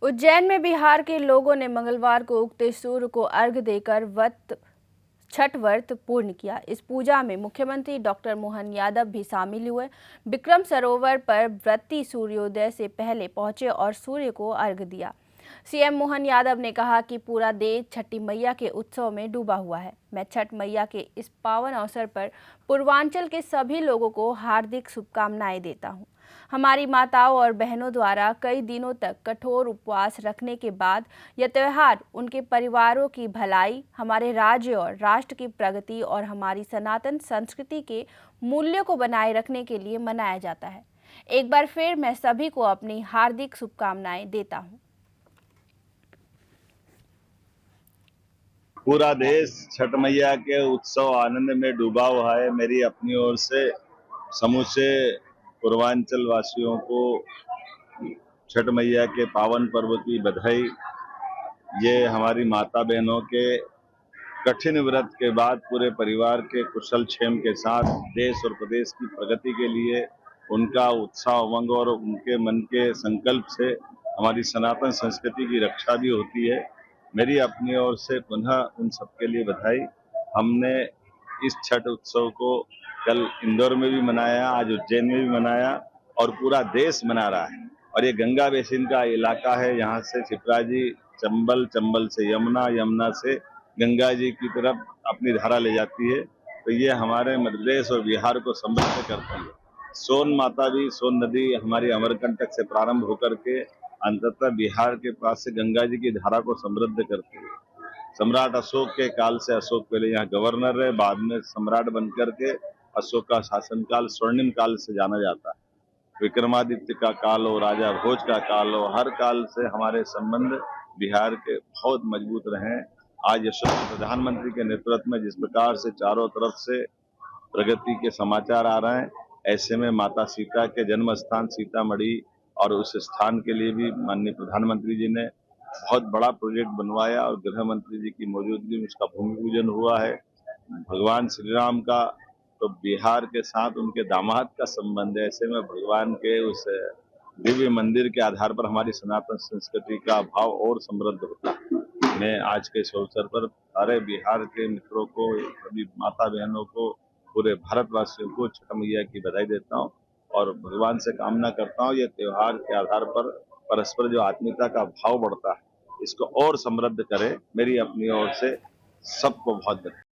उज्जैन में बिहार के लोगों ने मंगलवार को उगते सूर्य को अर्घ्य देकर छठ व्रत पूर्ण किया। इस पूजा में मुख्यमंत्री डॉक्टर मोहन यादव भी शामिल हुए। विक्रम सरोवर पर व्रती सूर्योदय से पहले पहुंचे और सूर्य को अर्घ्य दिया। सीएम मोहन यादव ने कहा कि पूरा देश छठी मैया के उत्सव में डूबा हुआ है। मैं छठ मैया के इस पावन अवसर पर पूर्वांचल के सभी लोगों को हार्दिक शुभकामनाएं देता हूं। हमारी माताओं और बहनों द्वारा कई दिनों तक कठोर उपवास रखने के बाद यह त्यौहार उनके परिवारों की भलाई, हमारे राज्य और राष्ट्र की प्रगति और हमारी सनातन संस्कृति के मूल्यों को बनाए रखने के लिए मनाया जाता है। एक बार फिर मैं सभी को अपनी हार्दिक शुभकामनाएं देता हूं। पूरा देश छठ मैया के उत्सव आनंद में डूबा हुआ है। मेरी अपनी ओर से समूचे पूर्वांचल वासियों को छठ मैया के पावन पर्व की बधाई। ये हमारी माता बहनों के कठिन व्रत के बाद पूरे परिवार के कुशल क्षेम के साथ देश और प्रदेश की प्रगति के लिए उनका उत्साह, उमंग और उनके मन के संकल्प से हमारी सनातन संस्कृति की रक्षा भी होती है। मेरी अपनी ओर से पुनः उन सबके लिए बधाई। हमने इस छठ उत्सव को कल इंदौर में भी मनाया, आज उज्जैन में भी मनाया और पूरा देश मना रहा है। और ये गंगा बेसिन का इलाका है। यहाँ से क्षिप्रा जी चंबल, चंबल से यमुना, यमुना से गंगा जी की तरफ अपनी धारा ले जाती है। तो ये हमारे मध्य प्रदेश और बिहार को समृद्ध करती है। सोन माता भी, सोन नदी हमारी अमरकंटक से प्रारंभ होकर के अंततः बिहार के पास से गंगा जी की धारा को समृद्ध करती है। सम्राट अशोक के काल से, अशोक पहले यहाँ गवर्नर रहे, बाद में सम्राट बनकर के अशोक का शासनकाल स्वर्णिम काल से जाना जाता है। विक्रमादित्य का काल हो, राजा भोज का काल हो, हर काल से हमारे संबंध बिहार के बहुत मजबूत रहे। आज यशस्वी प्रधानमंत्री के नेतृत्व में जिस प्रकार से चारों तरफ से प्रगति के समाचार आ रहे हैं, ऐसे में माता सीता के जन्म स्थान सीतामढ़ी और उस स्थान के लिए भी माननीय प्रधानमंत्री जी ने बहुत बड़ा प्रोजेक्ट बनवाया और गृह मंत्री जी की मौजूदगी में उसका भूमि पूजन हुआ है। भगवान श्री राम का तो बिहार के साथ उनके दामाद का संबंध है। ऐसे में भगवान के उस दिव्य मंदिर के आधार पर हमारी सनातन संस्कृति का भाव और समृद्ध होता है। मैं आज के इस अवसर पर सारे बिहार के मित्रों को, सभी माता बहनों को, पूरे भारतवासियों को छठ मैया की बधाई देता हूँ और भगवान से कामना करता हूँ ये त्योहार के आधार पर परस्पर जो आत्मीयता का भाव बढ़ता है, इसको और समृद्ध करे। मेरी अपनी ओर से सबको बहुत बधाई।